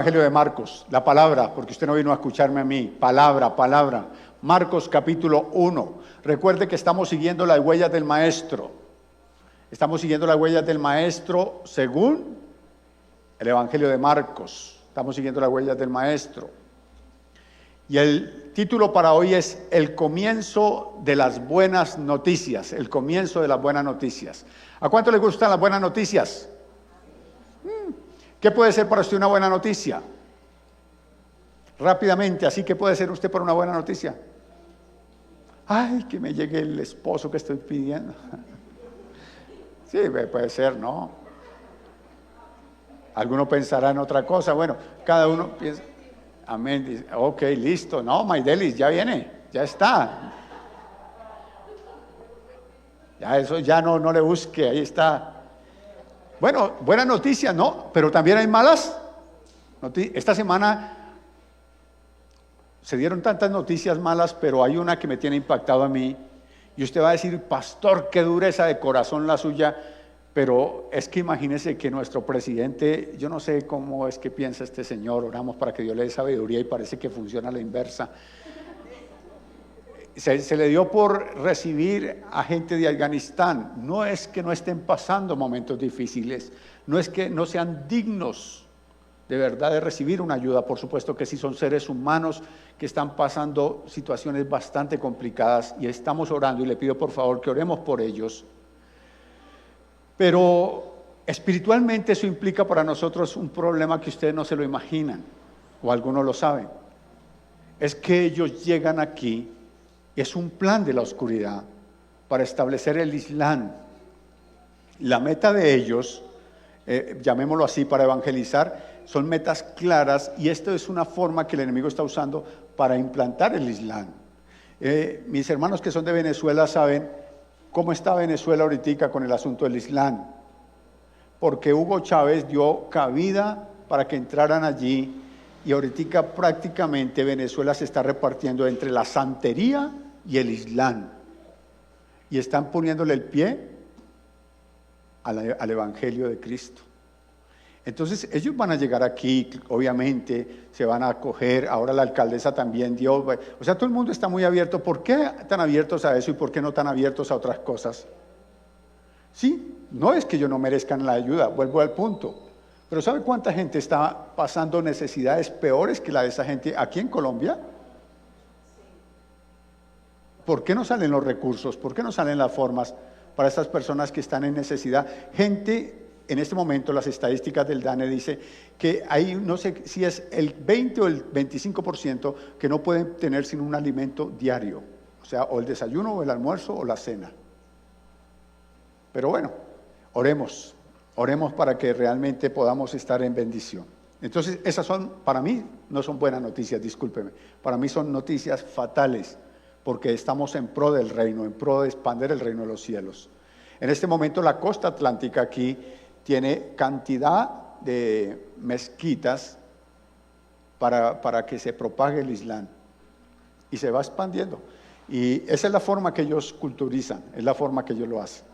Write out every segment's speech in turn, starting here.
Evangelio de Marcos, la palabra, porque usted no vino a escucharme a mí, palabra, palabra. Marcos capítulo 1. Recuerde que estamos siguiendo las huellas del Maestro. Estamos siguiendo las huellas del Maestro según el Evangelio de Marcos. Estamos siguiendo las huellas del Maestro. Y el título para hoy es El comienzo de las buenas noticias. El comienzo de las buenas noticias. ¿A cuánto le gustan las buenas noticias? ¿Qué puede ser para usted una buena noticia? Rápidamente, así que puede ser usted para una buena noticia. Ay, que me llegue el esposo que estoy pidiendo. Sí, puede ser, ¿no? Alguno pensará en otra cosa. Bueno, cada uno piensa. Amén. Dice, ok, listo. No, Maydelis, ya viene, ya está. Ya eso ya no le busque, ahí está. Bueno, buenas noticias, ¿no? Pero también hay malas. Esta semana se dieron tantas noticias malas, pero hay una que me tiene impactado a mí. Y usted va a decir, pastor, qué dureza de corazón la suya. Pero es que imagínese que nuestro presidente, yo no sé cómo es que piensa este señor, oramos para que Dios le dé sabiduría y parece que funciona a la inversa. Se le dio por recibir a gente de Afganistán. No es que no estén pasando momentos difíciles, no es que no sean dignos de verdad de recibir una ayuda. Por supuesto que sí, son seres humanos que están pasando situaciones bastante complicadas y estamos orando y le pido por favor que oremos por ellos. Pero espiritualmente eso implica para nosotros un problema que ustedes no se lo imaginan, o algunos lo saben. Es que ellos llegan aquí. Es un plan de la oscuridad para establecer el Islam. La meta de ellos, llamémoslo así, para evangelizar, son metas claras y esto es una forma que el enemigo está usando para implantar el Islam. Mis hermanos que son de Venezuela saben cómo está Venezuela ahorita con el asunto del Islam, porque Hugo Chávez dio cabida para que entraran allí. Y ahorita prácticamente Venezuela se está repartiendo entre la santería y el Islam. Y están poniéndole el pie al Evangelio de Cristo. Entonces ellos van a llegar aquí, obviamente, se van a acoger. Ahora la alcaldesa también dio. O sea, todo el mundo está muy abierto. ¿Por qué tan abiertos a eso y por qué no tan abiertos a otras cosas? Sí, no es que ellos no merezcan la ayuda, vuelvo al punto. Pero ¿sabe cuánta gente está pasando necesidades peores que la de esa gente aquí en Colombia? ¿Por qué no salen los recursos? ¿Por qué no salen las formas para estas personas que están en necesidad? Gente, en este momento las estadísticas del DANE dice que hay, no sé si es el 20 o el 25% que no pueden tener sin un alimento diario. O sea, o el desayuno o el almuerzo o la cena. Pero bueno, oremos. Oremos para que realmente podamos estar en bendición. Entonces, esas son, para mí, no son buenas noticias, discúlpeme. Para mí son noticias fatales, porque estamos en pro del reino, en pro de expandir el reino de los cielos. En este momento, la costa atlántica aquí tiene cantidad de mezquitas para que se propague el Islam. Y se va expandiendo. Y esa es la forma que ellos culturizan, es la forma que ellos lo hacen.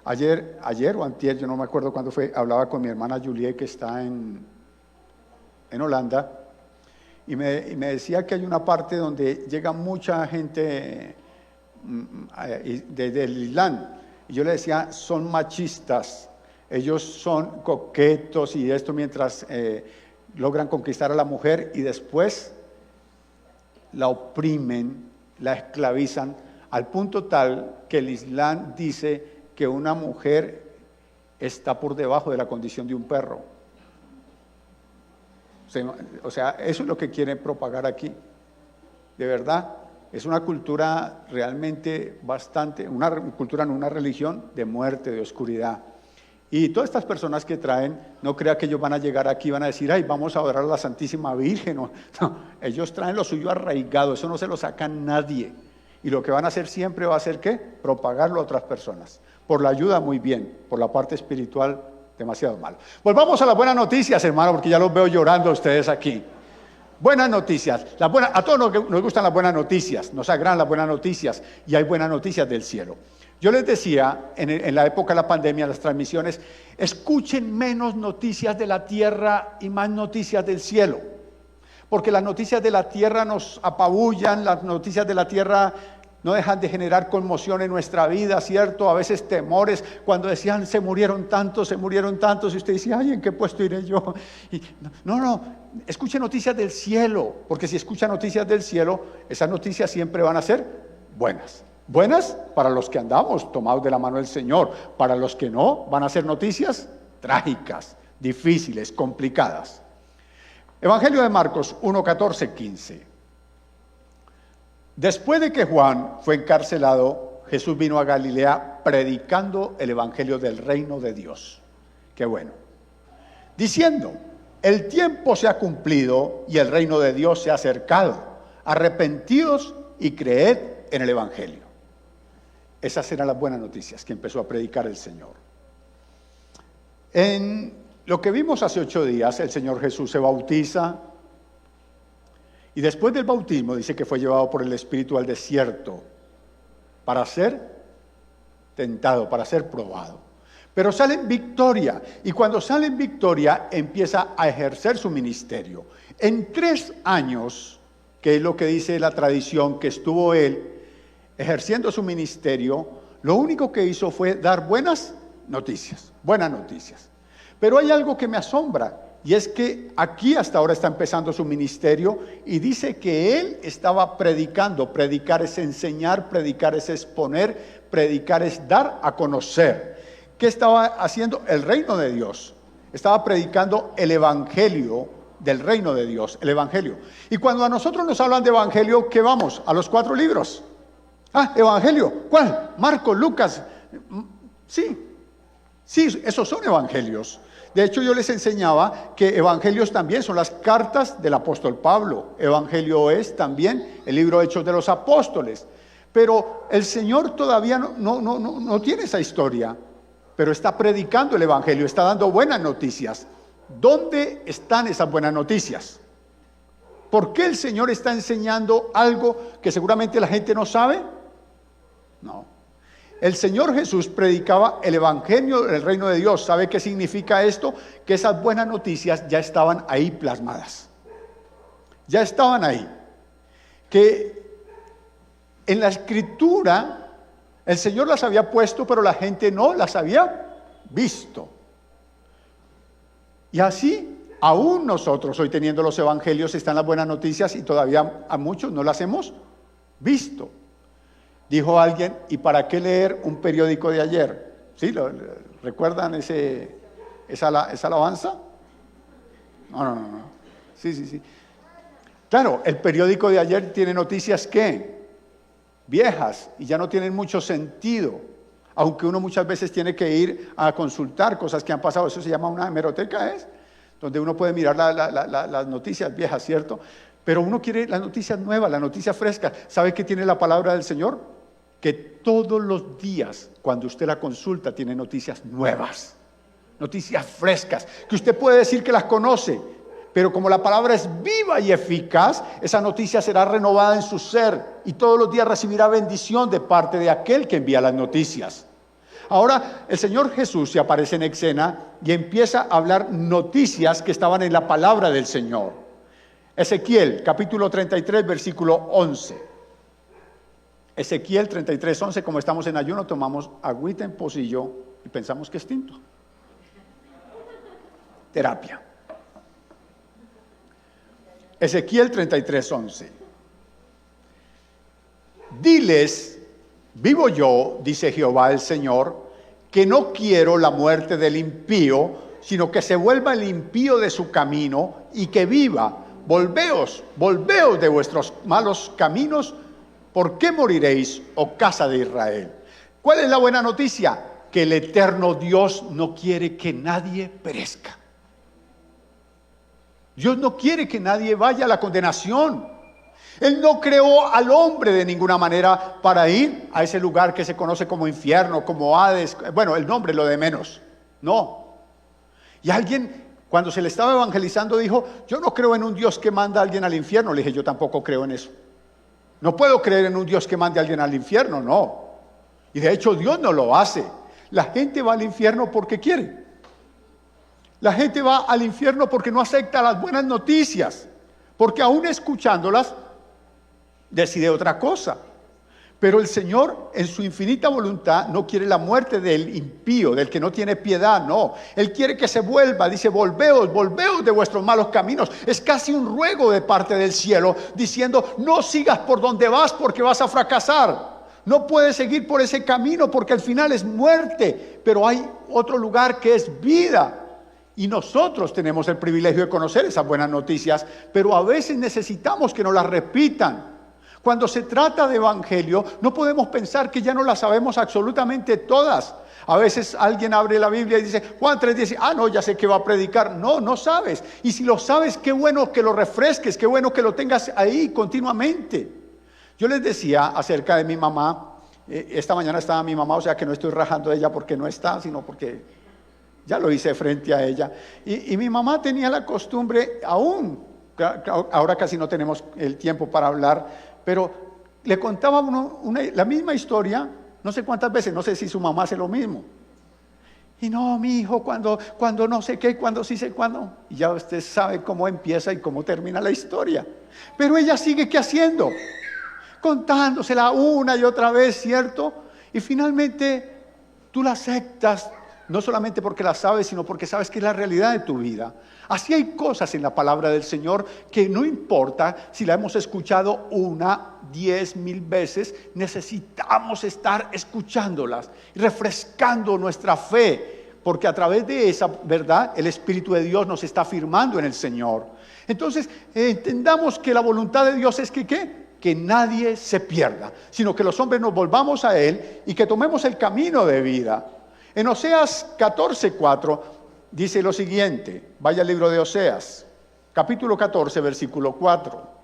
Ayer o antier, yo no me acuerdo cuándo fue, hablaba con mi hermana Julie, que está en Holanda, y me decía que hay una parte donde llega mucha gente del Islam, y yo le decía, son machistas, ellos son coquetos y esto mientras logran conquistar a la mujer y después la oprimen, la esclavizan, al punto tal que el Islam dice que una mujer está por debajo de la condición de un perro. O sea, eso es lo que quieren propagar aquí. De verdad, es una cultura realmente bastante, una cultura, no una religión de muerte, de oscuridad. Y todas estas personas que traen, no crea que ellos van a llegar aquí y van a decir, ay, vamos a adorar a la Santísima Virgen. No, ellos traen lo suyo arraigado, eso no se lo saca nadie. Y lo que van a hacer siempre va a ser, ¿qué? Propagarlo a otras personas. Por la ayuda, muy bien. Por la parte espiritual, demasiado mal. Volvamos a las buenas noticias, hermano, porque ya los veo llorando ustedes aquí. Buenas noticias. A todos nos gustan las buenas noticias. Nos agradan las buenas noticias. Y hay buenas noticias del cielo. Yo les decía, en la época de la pandemia, las transmisiones, escuchen menos noticias de la tierra y más noticias del cielo. Porque las noticias de la tierra nos apabullan, las noticias de la tierra no dejan de generar conmoción en nuestra vida, ¿cierto? A veces temores, cuando decían se murieron tantos, y usted dice, ay, ¿en qué puesto iré yo? Y, no, escuche noticias del cielo, porque si escucha noticias del cielo, esas noticias siempre van a ser buenas. Buenas para los que andamos tomados de la mano del Señor, para los que no, van a ser noticias trágicas, difíciles, complicadas. Evangelio de Marcos 1, 14, 15. Después de que Juan fue encarcelado, Jesús vino a Galilea predicando el evangelio del reino de Dios. Qué bueno. Diciendo, el tiempo se ha cumplido y el reino de Dios se ha acercado. Arrepentidos y creed en el evangelio. Esas eran las buenas noticias que empezó a predicar el Señor. En lo que vimos hace 8 días, el Señor Jesús se bautiza. Y después del bautismo dice que fue llevado por el Espíritu al desierto para ser tentado, para ser probado. Pero sale en victoria, y cuando sale en victoria empieza a ejercer su ministerio. En 3 años, que es lo que dice la tradición, que estuvo él ejerciendo su ministerio, lo único que hizo fue dar buenas noticias. Pero hay algo que me asombra. Y es que aquí hasta ahora está empezando su ministerio y dice que él estaba predicando. Predicar es enseñar, predicar es exponer, predicar es dar a conocer. ¿Qué estaba haciendo? El reino de Dios. Estaba predicando el evangelio del reino de Dios, el evangelio. Y cuando a nosotros nos hablan de evangelio, ¿qué vamos? A los 4 libros. Evangelio. ¿Cuál? Marcos, Lucas. Sí, esos son evangelios. De hecho, yo les enseñaba que evangelios también son las cartas del apóstol Pablo. Evangelio es también el libro Hechos de los Apóstoles. Pero el Señor todavía no tiene esa historia, pero está predicando el evangelio, está dando buenas noticias. ¿Dónde están esas buenas noticias? ¿Por qué el Señor está enseñando algo que seguramente la gente no sabe? No. El Señor Jesús predicaba el evangelio del reino de Dios. ¿Sabe qué significa esto? Que esas buenas noticias ya estaban ahí plasmadas. Ya estaban ahí. Que en la Escritura el Señor las había puesto, pero la gente no las había visto. Y así, aún nosotros hoy teniendo los evangelios están las buenas noticias y todavía a muchos no las hemos visto. Dijo alguien, ¿y para qué leer un periódico de ayer? ¿Sí? ¿Recuerdan esa alabanza? No. Sí. Claro, el periódico de ayer tiene noticias ¿qué? Viejas y ya no tienen mucho sentido. Aunque uno muchas veces tiene que ir a consultar cosas que han pasado. Eso se llama una hemeroteca, ¿es? Donde uno puede mirar las noticias viejas, ¿cierto? Pero uno quiere las noticias nuevas, la noticia fresca. ¿Sabe qué tiene la palabra del Señor? Que todos los días, cuando usted la consulta, tiene noticias nuevas, noticias frescas, que usted puede decir que las conoce, pero como la palabra es viva y eficaz, esa noticia será renovada en su ser y todos los días recibirá bendición de parte de aquel que envía las noticias. Ahora, el Señor Jesús se aparece en escena y empieza a hablar noticias que estaban en la palabra del Señor. Ezequiel, capítulo 33, versículo 11. Ezequiel 33, 11, como estamos en ayuno, tomamos agüita en pocillo y pensamos que es tinto. Terapia. Ezequiel 33, 11. Diles, vivo yo, dice Jehová el Señor, que no quiero la muerte del impío, sino que se vuelva el impío de su camino y que viva. Volveos de vuestros malos caminos. ¿Por qué moriréis, oh casa de Israel? ¿Cuál es la buena noticia? Que el eterno Dios no quiere que nadie perezca. Dios no quiere que nadie vaya a la condenación. Él no creó al hombre de ninguna manera para ir a ese lugar que se conoce como infierno, como Hades. Bueno, el nombre es lo de menos. No. Y alguien, cuando se le estaba evangelizando, dijo, yo no creo en un Dios que manda a alguien al infierno. Le dije, yo tampoco creo en eso. No puedo creer en un Dios que mande a alguien al infierno, no. Y de hecho Dios no lo hace. La gente va al infierno porque quiere. La gente va al infierno porque no acepta las buenas noticias, porque aún escuchándolas decide otra cosa. Pero el Señor, en su infinita voluntad, no quiere la muerte del impío, del que no tiene piedad, no. Él quiere que se vuelva, dice, volveos de vuestros malos caminos. Es casi un ruego de parte del cielo, diciendo, no sigas por donde vas porque vas a fracasar. No puedes seguir por ese camino porque al final es muerte, pero hay otro lugar que es vida. Y nosotros tenemos el privilegio de conocer esas buenas noticias, pero a veces necesitamos que nos las repitan. Cuando se trata de evangelio, no podemos pensar que ya no las sabemos absolutamente todas. A veces alguien abre la Biblia y dice, Juan 3 dice, no, ya sé que va a predicar. No, no sabes. Y si lo sabes, qué bueno que lo refresques, qué bueno que lo tengas ahí continuamente. Yo les decía acerca de mi mamá, esta mañana estaba mi mamá, o sea que no estoy rajando de ella porque no está, sino porque ya lo hice frente a ella. Y mi mamá tenía la costumbre, aún, ahora casi no tenemos el tiempo para hablar, pero le contaba la misma historia, no sé cuántas veces, no sé si su mamá hace lo mismo. Y no, mi hijo, cuando no sé qué, cuando sí sé cuándo. Y ya usted sabe cómo empieza y cómo termina la historia. Pero ella sigue, ¿qué haciendo? Contándosela una y otra vez, ¿cierto? Y finalmente tú la aceptas, no solamente porque la sabes, sino porque sabes que es la realidad de tu vida. Así hay cosas en la palabra del Señor que no importa si la hemos escuchado 1, 10, 1000 veces, necesitamos estar escuchándolas, refrescando nuestra fe, porque a través de esa verdad el Espíritu de Dios nos está afirmando en el Señor. Entonces, entendamos que la voluntad de Dios es que ¿qué? Que nadie se pierda, sino que los hombres nos volvamos a Él y que tomemos el camino de vida. En Oseas 14:4 dice lo siguiente, vaya al libro de Oseas, capítulo 14, versículo 4.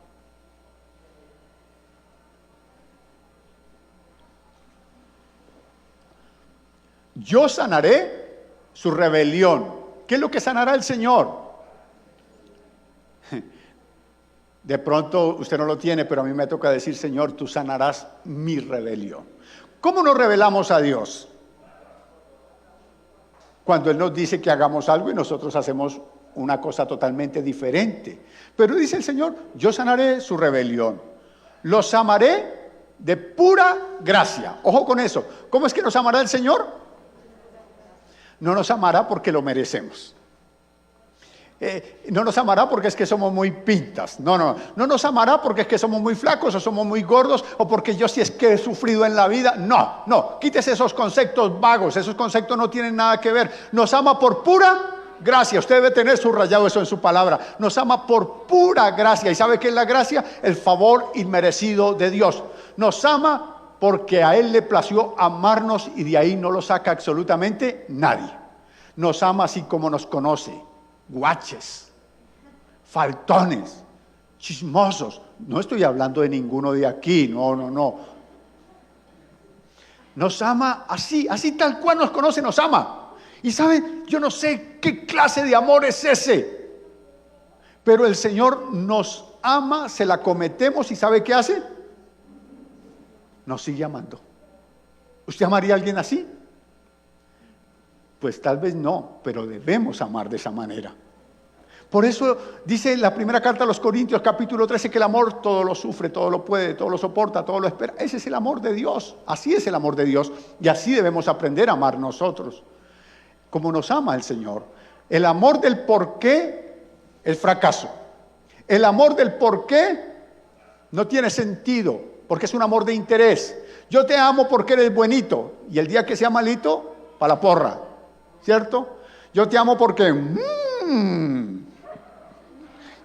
Yo sanaré su rebelión. ¿Qué es lo que sanará el Señor? De pronto usted no lo tiene, pero a mí me toca decir, Señor, tú sanarás mi rebelión. ¿Cómo nos rebelamos a Dios? Cuando Él nos dice que hagamos algo y nosotros hacemos una cosa totalmente diferente. Pero dice el Señor, yo sanaré su rebelión. Los amaré de pura gracia. Ojo con eso. ¿Cómo es que nos amará el Señor? No nos amará porque lo merecemos. No nos amará porque es que somos muy pintas. No nos amará porque es que somos muy flacos o somos muy gordos o porque yo sí es que he sufrido en la vida. No, quítese esos conceptos vagos, esos conceptos no tienen nada que ver. Nos ama por pura gracia. Usted debe tener subrayado eso en su palabra. Nos ama por pura gracia. ¿Y sabe qué es la gracia? El favor inmerecido de Dios. Nos ama porque a Él le plació amarnos y de ahí no lo saca absolutamente nadie. Nos ama así como nos conoce. Guaches, faltones, chismosos. No estoy hablando de ninguno de aquí, no. Nos ama así tal cual nos conoce, nos ama. Y saben, yo no sé qué clase de amor es ese, pero el Señor nos ama, se la cometemos y ¿sabe qué hace? Nos sigue amando. ¿Usted amaría a alguien así? Pues tal vez no, pero debemos amar de esa manera. Por eso dice la primera carta a los Corintios, capítulo 13, que el amor todo lo sufre, todo lo puede, todo lo soporta, todo lo espera. Ese es el amor de Dios, así es el amor de Dios. Y así debemos aprender a amar nosotros, como nos ama el Señor. El amor del por qué es fracaso. El amor del por qué no tiene sentido, porque es un amor de interés. Yo te amo porque eres buenito, y el día que sea malito, para la porra. ¿Cierto? Yo te amo porque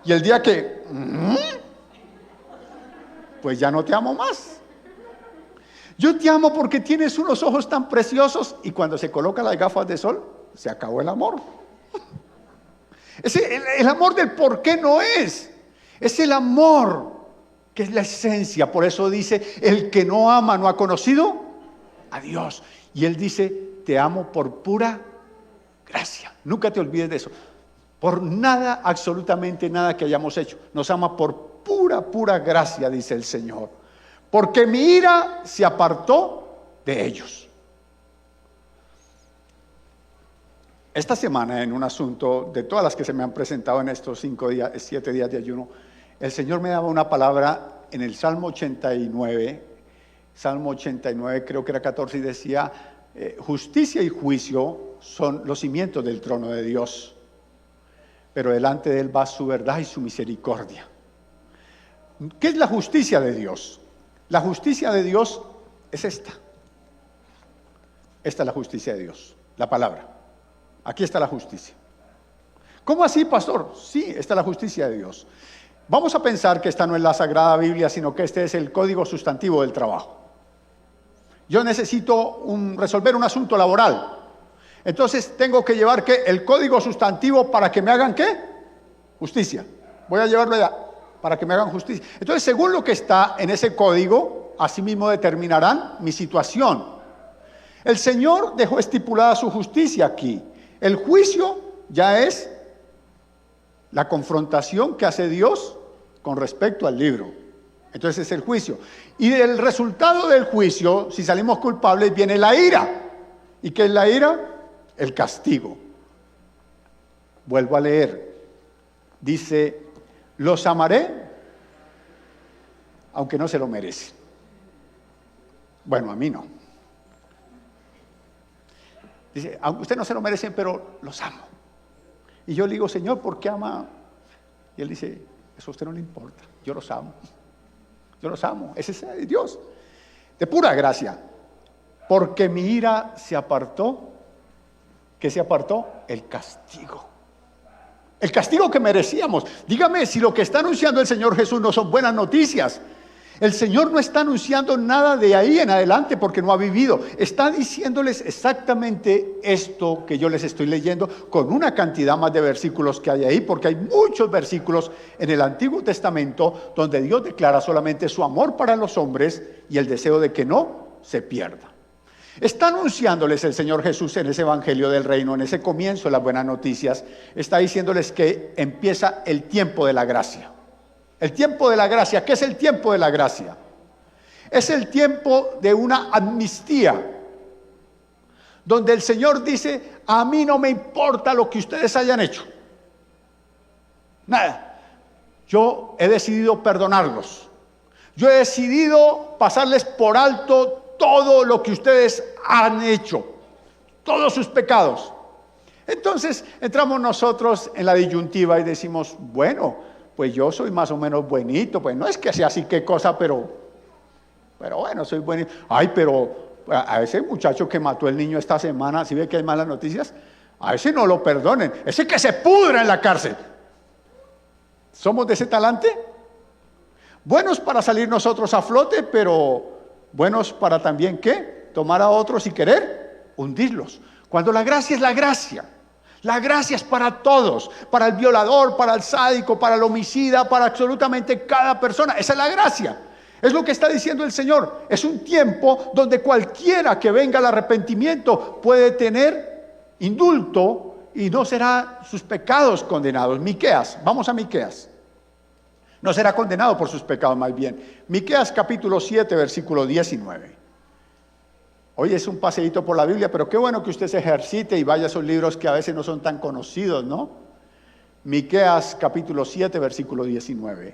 y el día que pues ya no te amo más. Yo te amo porque tienes unos ojos tan preciosos y cuando se colocan las gafas de sol se acabó el amor. El amor del por qué no es el amor que es la esencia. Por eso dice, el que no ama no ha conocido a Dios. Y Él dice, te amo por pura gracia. Nunca te olvides de eso. Por nada, absolutamente nada que hayamos hecho. Nos ama por pura gracia, dice el Señor. Porque mi ira se apartó de ellos. Esta semana, en un asunto de todas las que se me han presentado en estos 7 días de ayuno, el Señor me daba una palabra en el Salmo 89, creo que era 14, y decía, justicia y juicio son los cimientos del trono de Dios, pero delante de Él va su verdad y su misericordia. ¿Qué es la justicia de Dios? La justicia de Dios es esta. Esta es la justicia de Dios, la palabra. Aquí está la justicia. ¿Cómo así, pastor? Sí, esta es la justicia de Dios. Vamos a pensar que esta no es la Sagrada Biblia, sino que este es el código sustantivo del trabajo. Yo necesito resolver un asunto laboral. Entonces tengo que llevar ¿qué? El código sustantivo para que me hagan ¿qué? Justicia. Voy a llevarlo allá para que me hagan justicia. Entonces, según lo que está en ese código, así mismo determinarán mi situación. El Señor dejó estipulada su justicia aquí. El juicio ya es la confrontación que hace Dios con respecto al libro. Entonces es el juicio. Y del resultado del juicio, si salimos culpables, viene la ira. ¿Y qué es la ira? El castigo. Vuelvo a leer. Dice, los amaré, aunque no se lo merecen. Bueno, a mí no. Dice, aunque ustedes no se lo merecen, pero los amo. Y yo le digo, Señor, ¿por qué ama? Y Él dice, eso a usted no le importa, yo los amo. Yo los amo, ese es Dios. De pura gracia. Porque mi ira se apartó. ¿Qué se apartó? El castigo. El castigo que merecíamos. Dígame si lo que está anunciando el Señor Jesús no son buenas noticias. El Señor no está anunciando nada de ahí en adelante porque no ha vivido. Está diciéndoles exactamente esto que yo les estoy leyendo con una cantidad más de versículos que hay ahí, porque hay muchos versículos en el Antiguo Testamento donde Dios declara solamente su amor para los hombres y el deseo de que no se pierda. Está anunciándoles el Señor Jesús en ese Evangelio del Reino, en ese comienzo de las buenas noticias, está diciéndoles que empieza el tiempo de la gracia. El tiempo de la gracia. ¿Qué es el tiempo de la gracia? Es el tiempo de una amnistía, donde el Señor dice, a mí no me importa lo que ustedes hayan hecho. Nada. Yo he decidido perdonarlos. Yo he decidido pasarles por alto todo lo que ustedes han hecho, todos sus pecados. Entonces entramos nosotros en la disyuntiva y decimos, bueno, pues yo soy más o menos buenito, pues no es que sea así qué cosa, pero bueno, soy buenito. Ay, pero a ese muchacho que mató el niño esta semana, ¿sí ve que hay malas noticias? A ese no lo perdonen, ese que se pudra en la cárcel. ¿Somos de ese talante? Buenos para salir nosotros a flote, pero buenos para también, ¿qué? Tomar a otros y querer hundirlos. Cuando la gracia es la gracia. La gracia es para todos, para el violador, para el sádico, para el homicida, para absolutamente cada persona. Esa es la gracia. Es lo que está diciendo el Señor. Es un tiempo donde cualquiera que venga al arrepentimiento puede tener indulto y no será sus pecados condenados. Miqueas, vamos a Miqueas. No será condenado por sus pecados, más bien. Miqueas capítulo 7, versículo 19. Hoy es un paseíto por la Biblia, pero qué bueno que usted se ejercite y vaya a esos libros que a veces no son tan conocidos, ¿no? Miqueas capítulo 7, versículo 19.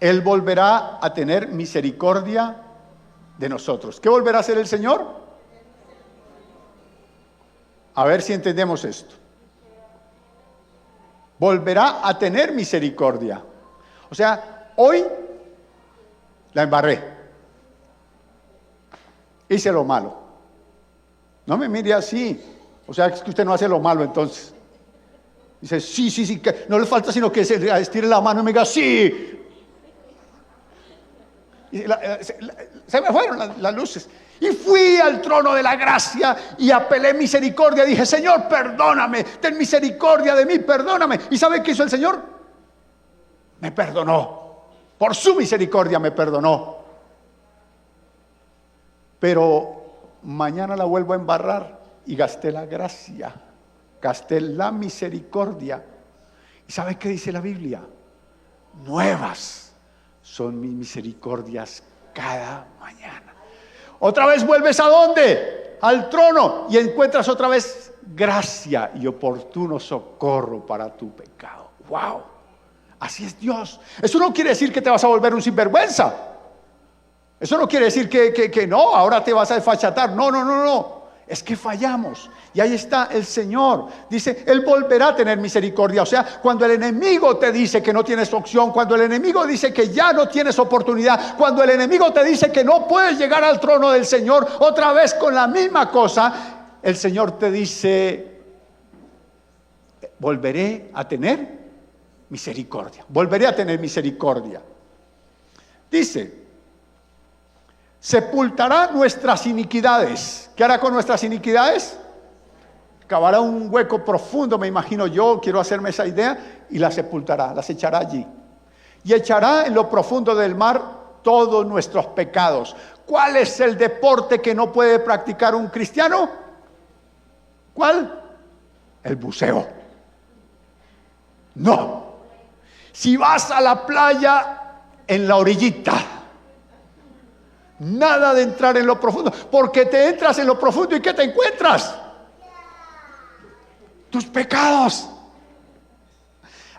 Él volverá a tener misericordia de nosotros. ¿Qué volverá a hacer el Señor? A ver si entendemos esto. Volverá a tener misericordia. O sea, hoy la embarré. Hice lo malo. No me mire así. O sea, es que usted no hace lo malo entonces. Dice, sí, que no le falta sino que se estire la mano y me diga, sí. Y se me fueron las luces. Y fui al trono de la gracia y apelé misericordia. Dije, Señor, perdóname, ten misericordia de mí, perdóname. ¿Y sabe qué hizo el Señor? Me perdonó. Por su misericordia me perdonó. Pero mañana la vuelvo a embarrar y gasté la gracia, gasté la misericordia. ¿Y sabe qué dice la Biblia? Nuevas son mis misericordias cada mañana. Otra vez vuelves ¿a dónde? Al trono, y encuentras otra vez gracia y oportuno socorro para tu pecado. ¡Wow! Así es Dios. Eso no quiere decir que te vas a volver un sinvergüenza. Eso no quiere decir que no, ahora te vas a desfachatar. No. Es que fallamos. Y ahí está el Señor. Dice, Él volverá a tener misericordia. O sea, cuando el enemigo te dice que no tienes opción, cuando el enemigo dice que ya no tienes oportunidad, cuando el enemigo te dice que no puedes llegar al trono del Señor, otra vez con la misma cosa, el Señor te dice, volveré a tener misericordia. Volveré a tener misericordia. Dice, sepultará nuestras iniquidades. ¿Qué hará con nuestras iniquidades? Cavará un hueco profundo, me imagino yo, quiero hacerme esa idea, y las sepultará, las echará allí. Y echará en lo profundo del mar todos nuestros pecados. ¿Cuál es el deporte que no puede practicar un cristiano? ¿Cuál? El buceo. No. Si vas a la playa, en la orillita. Nada de entrar en lo profundo, porque te entras en lo profundo y ¿qué te encuentras? Tus pecados.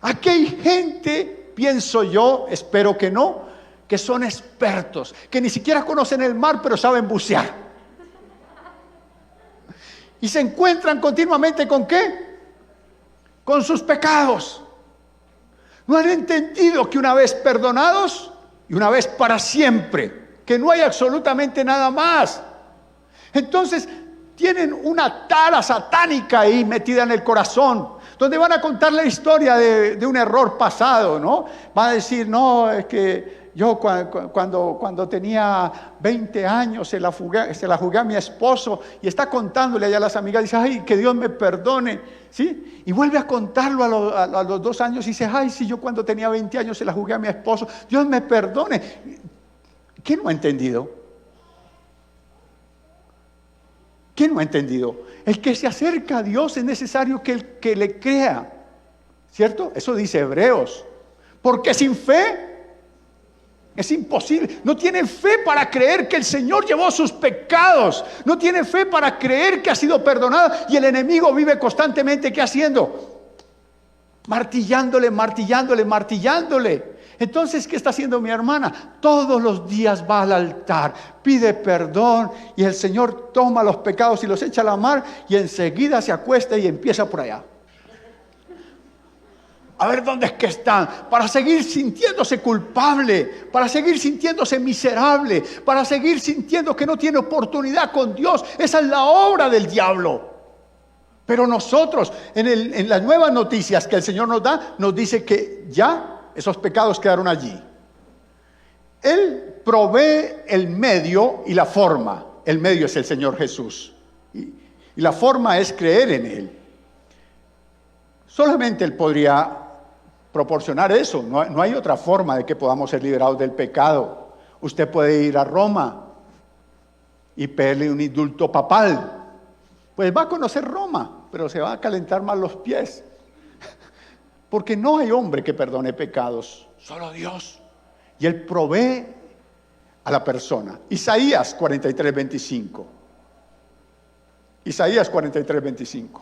Aquí hay gente, pienso yo, espero que no, que son expertos, que ni siquiera conocen el mar, pero saben bucear. Y se encuentran continuamente ¿con qué? Con sus pecados. No han entendido que una vez perdonados y una vez para siempre, que no hay absolutamente nada más. Entonces tienen una tara satánica ahí metida en el corazón, donde van a contar la historia de un error pasado, ¿no? Van a decir, no, es que yo cuando tenía 20 años se la jugué a mi esposo, y está contándole allá a las amigas, dice, ay, que Dios me perdone, ¿sí? Y vuelve a contarlo a los 2 años y dice, ay, si yo cuando tenía 20 años se la jugué a mi esposo, Dios me perdone. ¿Quién no ha entendido? ¿Quién no ha entendido? El que se acerca a Dios es necesario que le crea, ¿cierto? Eso dice Hebreos. Porque sin fe es imposible. No tiene fe para creer que el Señor llevó sus pecados. No tiene fe para creer que ha sido perdonado. Y el enemigo vive constantemente, ¿qué haciendo? Martillándole. Entonces, ¿qué está haciendo mi hermana? Todos los días va al altar, pide perdón, y el Señor toma los pecados y los echa a la mar, y enseguida se acuesta y empieza por allá. A ver dónde es que están, para seguir sintiéndose culpable, para seguir sintiéndose miserable, para seguir sintiendo que no tiene oportunidad con Dios. Esa es la obra del diablo. Pero nosotros, en las nuevas noticias que el Señor nos da, nos dice que ya esos pecados quedaron allí. Él provee el medio y la forma. El medio es el Señor Jesús. Y la forma es creer en Él. Solamente Él podría proporcionar eso. No hay otra forma de que podamos ser liberados del pecado. Usted puede ir a Roma y pedirle un indulto papal. Pues va a conocer Roma, pero se va a calentar más los pies. Porque no hay hombre que perdone pecados, solo Dios. Y Él provee a la persona. Isaías 43:25. Isaías 43:25.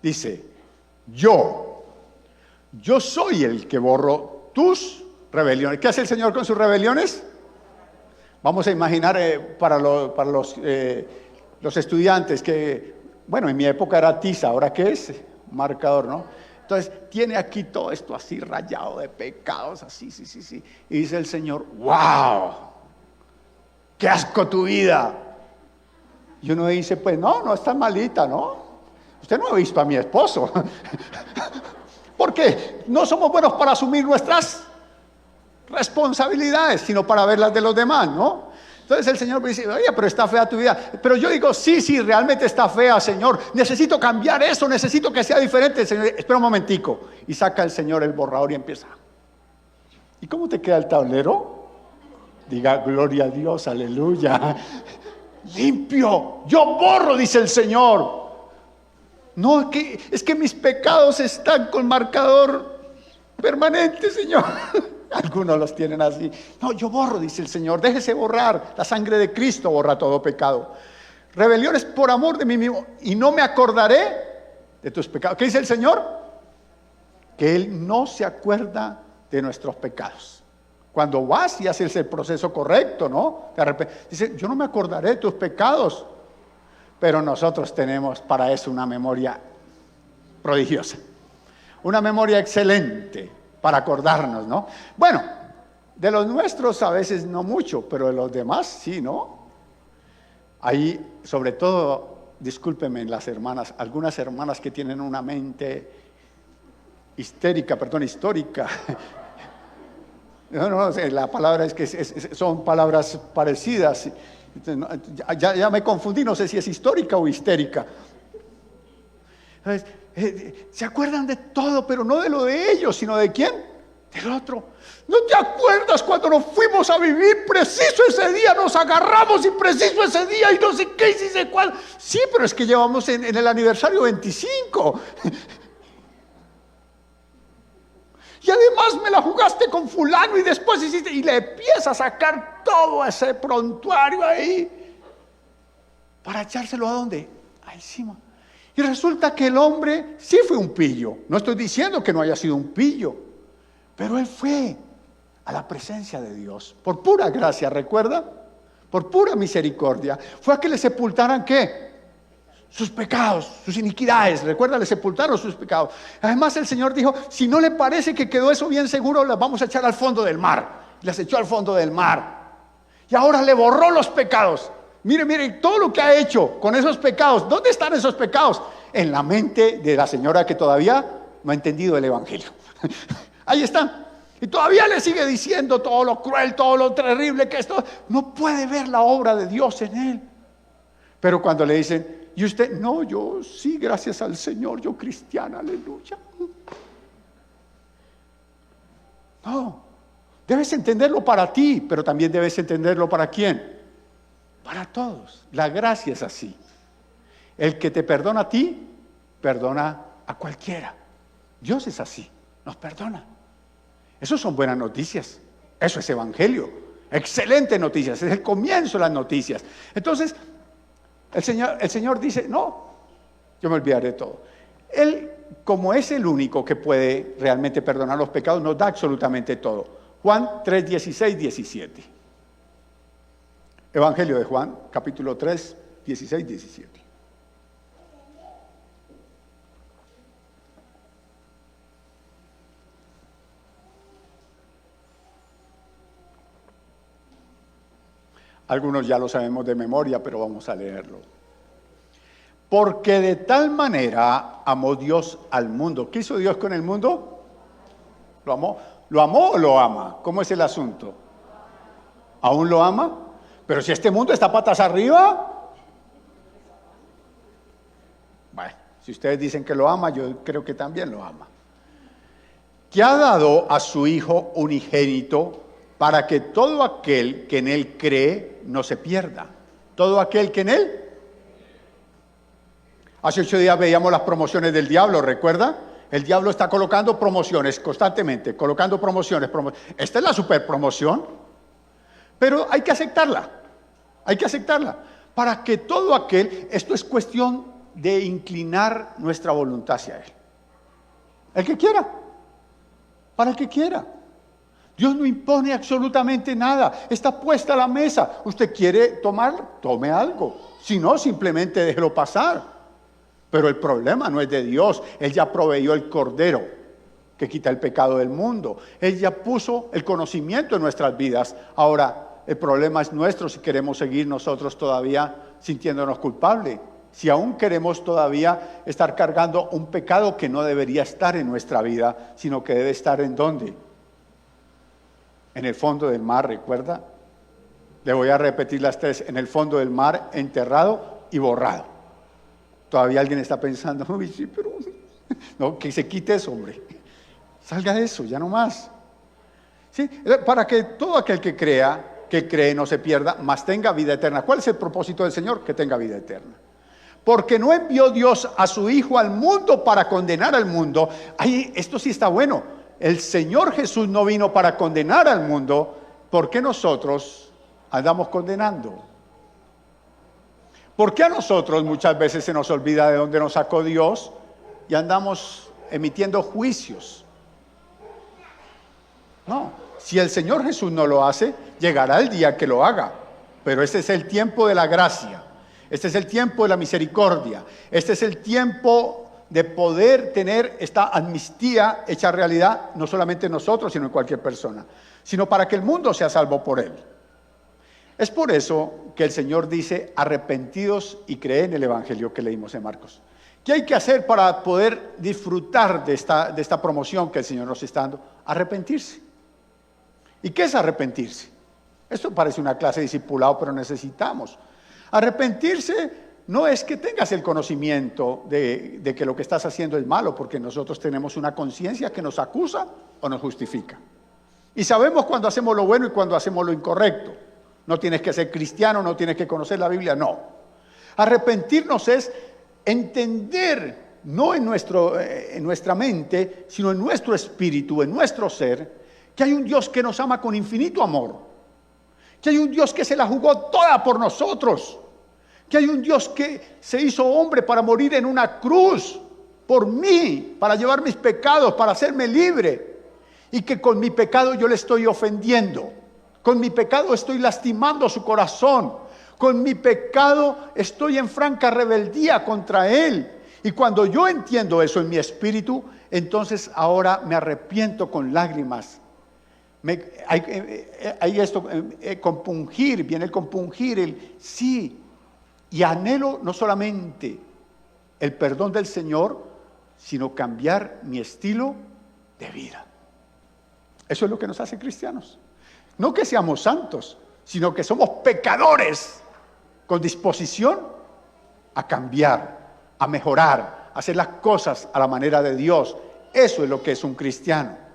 Dice, yo soy el que borro tus rebeliones. ¿Qué hace el Señor con sus rebeliones? Vamos a imaginar para los estudiantes que, bueno, en mi época era tiza, ¿ahora qué es? Marcador, ¿no? Entonces, tiene aquí todo esto así rayado de pecados, así, sí. Y dice el Señor, ¡wow! ¡Qué asco tu vida! Y uno dice, pues no está malita, ¿no? Usted no ha visto a mi esposo. Porque no somos buenos para asumir nuestras responsabilidades, sino para ver las de los demás, ¿no? Entonces el Señor me dice, oye, pero está fea tu vida. Pero yo digo, sí, realmente está fea, Señor. Necesito cambiar eso, necesito que sea diferente. El Señor, espera un momentico. Y saca el Señor el borrador y empieza. ¿Y cómo te queda el tablero? Diga, gloria a Dios, aleluya. Limpio, yo borro, dice el Señor. No, es que mis pecados están con marcador permanente, Señor. Algunos los tienen así. No, yo borro, dice el Señor, déjese borrar. La sangre de Cristo borra todo pecado. Rebeliones por amor de mí mismo, y no me acordaré de tus pecados. ¿Qué dice el Señor? Que Él no se acuerda de nuestros pecados. Cuando vas y haces el proceso correcto, ¿no? Dice, yo no me acordaré de tus pecados. Pero nosotros tenemos para eso una memoria prodigiosa. Una memoria excelente para acordarnos, ¿no? Bueno, de los nuestros a veces no mucho, pero de los demás sí, ¿no? Ahí, sobre todo, discúlpenme las hermanas, algunas hermanas que tienen una mente histórica. No, la palabra es que son palabras parecidas. Ya me confundí, no sé si es histórica o histérica. Se acuerdan de todo, pero no de lo de ellos, sino de quién, del otro. ¿No te acuerdas cuando nos fuimos a vivir? Preciso ese día nos agarramos, y preciso ese día y no sé qué y sí sé cuál. Sí, pero es que llevamos en el aniversario 25. Y además me la jugaste con fulano y después hiciste, y le empieza a sacar todo ese prontuario ahí para echárselo ¿a dónde? Encima. Y resulta que el hombre sí fue un pillo. No estoy diciendo que no haya sido un pillo, pero él fue a la presencia de Dios por pura gracia, ¿recuerda? Por pura misericordia. Fue a que le sepultaran ¿qué? Sus pecados, sus iniquidades. Recuerda, le sepultaron sus pecados. Además el Señor dijo, si no le parece que quedó eso bien seguro, las vamos a echar al fondo del mar. Las echó al fondo del mar. Y ahora le borró los pecados. Mire, todo lo que ha hecho con esos pecados. ¿Dónde están esos pecados? En la mente de la señora que todavía no ha entendido el evangelio. Ahí están. Y todavía le sigue diciendo todo lo cruel, todo lo terrible que esto. No puede ver la obra de Dios en él. Pero cuando le dicen, y usted, no, yo sí, gracias al Señor, yo cristiana, aleluya. No, debes entenderlo para ti, pero también debes entenderlo para quién. Para todos. La gracia es así. El que te perdona a ti, perdona a cualquiera. Dios es así, nos perdona. Eso son buenas noticias. Eso es evangelio. Excelentes noticias, es el comienzo de las noticias. Entonces, el Señor dice, no, yo me olvidaré de todo. Él, como es el único que puede realmente perdonar los pecados, nos da absolutamente todo. Juan 3, 16, 17. Evangelio de Juan, capítulo 3, 16, 17. Algunos ya lo sabemos de memoria, pero vamos a leerlo. Porque de tal manera amó Dios al mundo. ¿Qué hizo Dios con el mundo? ¿Lo amó? ¿Lo amó o lo ama? ¿Cómo es el asunto? ¿Aún lo ama? Pero si este mundo está patas arriba. Bueno, si ustedes dicen que lo ama, yo creo que también lo ama. Que ha dado a su Hijo unigénito para que todo aquel que en Él cree no se pierda. Todo aquel que en Él. Hace 8 días veíamos las promociones del diablo, ¿recuerda? El diablo está colocando promociones constantemente, colocando promociones. Esta es la super promoción, pero hay que aceptarla. Hay que aceptarla. Para que todo aquel, esto es cuestión de inclinar nuestra voluntad hacia Él. El que quiera, para el que quiera. Dios no impone absolutamente nada. Está puesta la mesa. Usted quiere tomar, tome algo. Si no, simplemente déjelo pasar. Pero el problema no es de Dios. Él ya proveyó el Cordero que quita el pecado del mundo. Él ya puso el conocimiento en nuestras vidas. Ahora, el problema es nuestro si queremos seguir nosotros todavía sintiéndonos culpables. Si aún queremos todavía estar cargando un pecado que no debería estar en nuestra vida, sino que debe estar ¿en dónde? En el fondo del mar, ¿recuerda? Le voy a repetir las 3. En el fondo del mar, enterrado y borrado. Todavía alguien está pensando, uy, sí, pero no, que se quite eso, hombre. Salga de eso, ya no más. ¿Sí? Para que todo aquel que cree no se pierda, mas tenga vida eterna. ¿Cuál es el propósito del Señor? Que tenga vida eterna. Porque no envió Dios a su Hijo al mundo para condenar al mundo. Ay, esto sí está bueno. El Señor Jesús no vino para condenar al mundo. ¿Por qué nosotros andamos condenando? ¿Por qué a nosotros muchas veces se nos olvida de dónde nos sacó Dios y andamos emitiendo juicios? No, si el Señor Jesús no lo hace, llegará el día que lo haga. Pero este es el tiempo de la gracia. Este es el tiempo de la misericordia. Este es el tiempo de poder tener esta amnistía hecha realidad, no solamente en nosotros, sino en cualquier persona, sino para que el mundo sea salvo por él. Es por eso que el Señor dice, arrepentidos y creen en el Evangelio que leímos en Marcos. ¿Qué hay que hacer para poder disfrutar de esta promoción que el Señor nos está dando? Arrepentirse. ¿Y qué es arrepentirse? Esto parece una clase de discipulado, pero necesitamos. Arrepentirse no es que tengas el conocimiento de que lo que estás haciendo es malo, porque nosotros tenemos una conciencia que nos acusa o nos justifica. Y sabemos cuando hacemos lo bueno y cuando hacemos lo incorrecto. No tienes que ser cristiano, no tienes que conocer la Biblia, no. Arrepentirnos es entender, no en nuestra mente, sino en nuestro espíritu, en nuestro ser, que hay un Dios que nos ama con infinito amor, que hay un Dios que se la jugó toda por nosotros, que hay un Dios que se hizo hombre para morir en una cruz por mí, para llevar mis pecados, para hacerme libre, y que con mi pecado yo le estoy ofendiendo, con mi pecado estoy lastimando su corazón, con mi pecado estoy en franca rebeldía contra él. Y cuando yo entiendo eso en mi espíritu, entonces ahora me arrepiento con lágrimas. Hay esto, compungir, viene el compungir, el sí. Y anhelo no solamente el perdón del Señor, sino cambiar mi estilo de vida. Eso es lo que nos hace cristianos. No que seamos santos, sino que somos pecadores con disposición a cambiar, a mejorar, a hacer las cosas a la manera de Dios. Eso es lo que es un cristiano.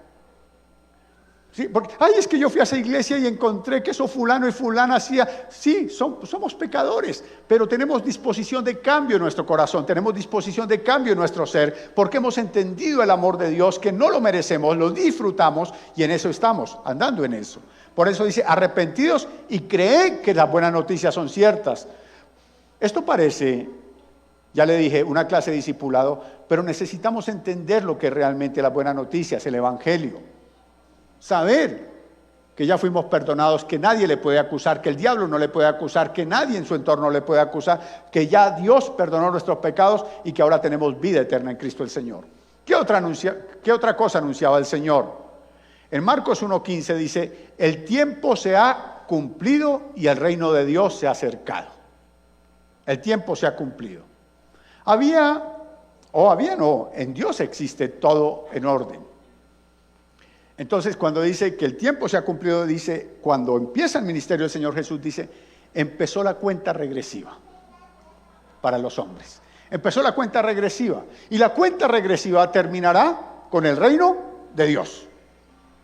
Sí, porque, es que yo fui a esa iglesia y encontré que eso fulano y fulana hacía. Sí, somos pecadores, pero tenemos disposición de cambio en nuestro corazón, tenemos disposición de cambio en nuestro ser, porque hemos entendido el amor de Dios, que no lo merecemos, lo disfrutamos y en eso estamos, andando en eso. Por eso dice, arrepentidos y creen que las buenas noticias son ciertas. Esto parece, ya le dije, una clase de discipulado, pero necesitamos entender lo que es realmente las buenas noticias, el Evangelio. Saber que ya fuimos perdonados, que nadie le puede acusar, que el diablo no le puede acusar, que nadie en su entorno le puede acusar, que ya Dios perdonó nuestros pecados y que ahora tenemos vida eterna en Cristo el Señor. ¿Qué otra cosa anunciaba el Señor? En Marcos 1:15 dice, el tiempo se ha cumplido y el reino de Dios se ha acercado. El tiempo se ha cumplido. En Dios existe todo en orden. Entonces, cuando dice que el tiempo se ha cumplido, dice, cuando empieza el ministerio del Señor Jesús, dice, empezó la cuenta regresiva para los hombres. Empezó la cuenta regresiva. Y la cuenta regresiva terminará con el reino de Dios.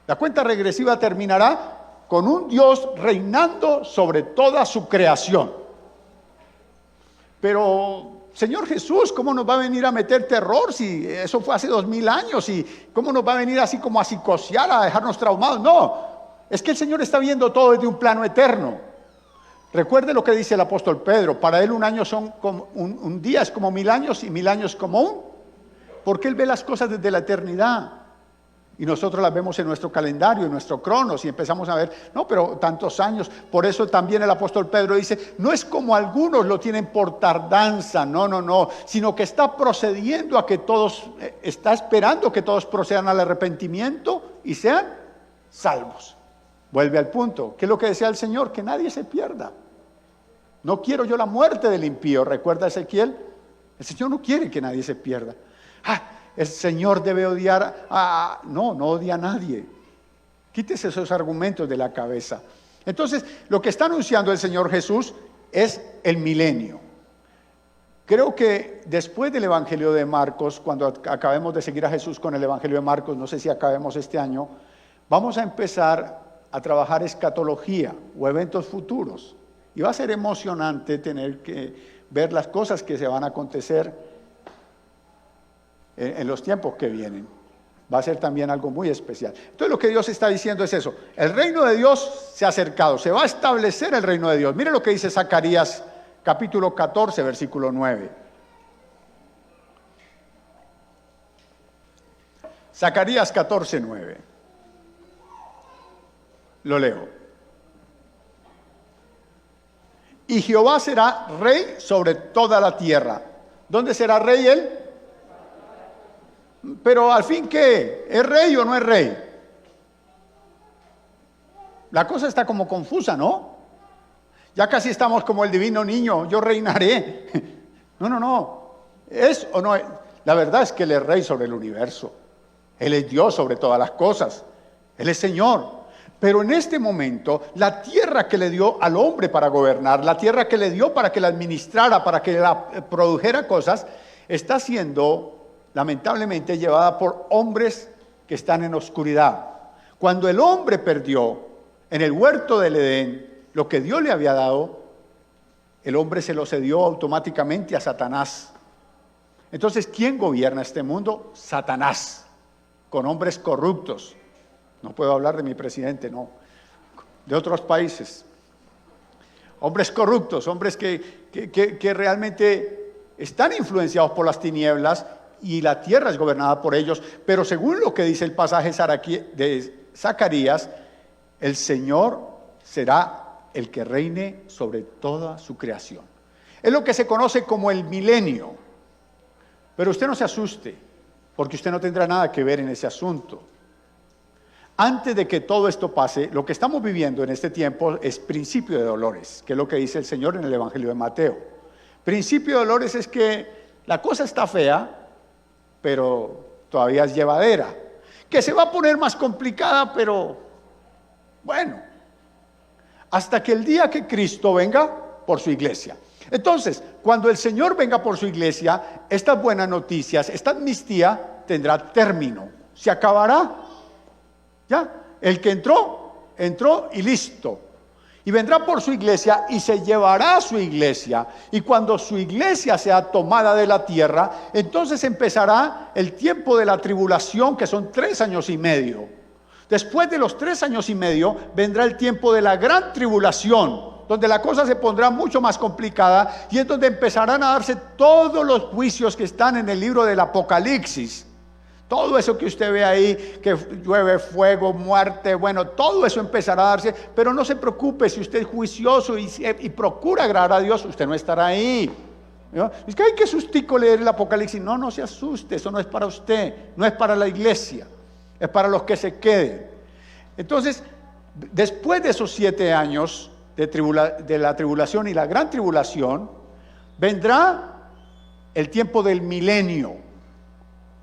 La cuenta regresiva terminará con un Dios reinando sobre toda su creación. Pero, Señor Jesús, ¿cómo nos va a venir a meter terror si eso fue hace 2000 años? ¿Y cómo nos va a venir así como a psicosear, a dejarnos traumados? No, es que el Señor está viendo todo desde un plano eterno. Recuerde lo que dice el apóstol Pedro, para él un año son como un día es como 1000 años y 1000 años como un. Porque él ve las cosas desde la eternidad. Y nosotros las vemos en nuestro calendario, en nuestro cronos, y empezamos a ver, no, pero tantos años. Por eso también el apóstol Pedro dice, no es como algunos lo tienen por tardanza, no, sino que está procediendo a que todos, está esperando que todos procedan al arrepentimiento y sean salvos. Vuelve al punto, ¿qué es lo que decía el Señor? Que nadie se pierda. No quiero yo la muerte del impío, ¿recuerda Ezequiel? El Señor no quiere que nadie se pierda. El Señor debe odiar no odia a nadie. Quítese esos argumentos de la cabeza. Entonces, lo que está anunciando el Señor Jesús es el milenio. Creo que después del Evangelio de Marcos, cuando acabemos de seguir a Jesús con el Evangelio de Marcos, no sé si acabemos este año, vamos a empezar a trabajar escatología o eventos futuros. Y va a ser emocionante tener que ver las cosas que se van a acontecer en los tiempos que vienen. Va a ser también algo muy especial. Entonces lo que Dios está diciendo es eso. El reino de Dios se ha acercado. Se va a establecer el reino de Dios. Mire lo que dice Zacarías capítulo 14, versículo 9. Zacarías 14, 9. Lo leo. Y Jehová será rey sobre toda la tierra. ¿Dónde será rey él? Pero al fin, ¿qué? ¿Es rey o no es rey? La cosa está como confusa, ¿no? Ya casi estamos como el divino niño, yo reinaré. No. ¿Es o no es? La verdad es que Él es rey sobre el universo. Él es Dios sobre todas las cosas. Él es Señor. Pero en este momento, la tierra que le dio al hombre para gobernar, la tierra que le dio para que la administrara, para que la produjera cosas, está siendo lamentablemente llevada por hombres que están en oscuridad. Cuando el hombre perdió en el huerto del Edén lo que Dios le había dado, el hombre se lo cedió automáticamente a Satanás. Entonces, ¿quién gobierna este mundo? Satanás, con hombres corruptos. No puedo hablar de mi presidente, no, de otros países. Hombres corruptos, hombres que realmente están influenciados por las tinieblas, y la tierra es gobernada por ellos. Pero según lo que dice el pasaje de Zacarías, el Señor será el que reine sobre toda su creación. Es lo que se conoce como el milenio. Pero usted no se asuste, porque usted no tendrá nada que ver en ese asunto. Antes de que todo esto pase, lo que estamos viviendo en este tiempo es principio de dolores, que es lo que dice el Señor en el Evangelio de Mateo. Principio de dolores es que la cosa está fea, pero todavía es llevadera. Que se va a poner más complicada, pero bueno, hasta que el día que Cristo venga por su iglesia. Entonces, cuando el Señor venga por su iglesia, estas buenas noticias, esta amnistía tendrá término, se acabará. Ya, el que entró y listo. Y vendrá por su iglesia y se llevará a su iglesia. Y cuando su iglesia sea tomada de la tierra, entonces empezará el tiempo de la tribulación, que son 3 años y medio. Después de los 3 años y medio, vendrá el tiempo de la gran tribulación, donde la cosa se pondrá mucho más complicada, y es donde empezarán a darse todos los juicios que están en el libro del Apocalipsis. Todo eso que usted ve ahí, que llueve fuego, muerte, bueno, todo eso empezará a darse. Pero no se preocupe, si usted es juicioso y procura agradar a Dios, usted no estará ahí, ¿no? Es que hay que sustico leer el Apocalipsis. No se asuste, eso no es para usted, no es para la iglesia, es para los que se queden. Entonces, después de esos 7 años de la tribulación y la gran tribulación, vendrá el tiempo del milenio,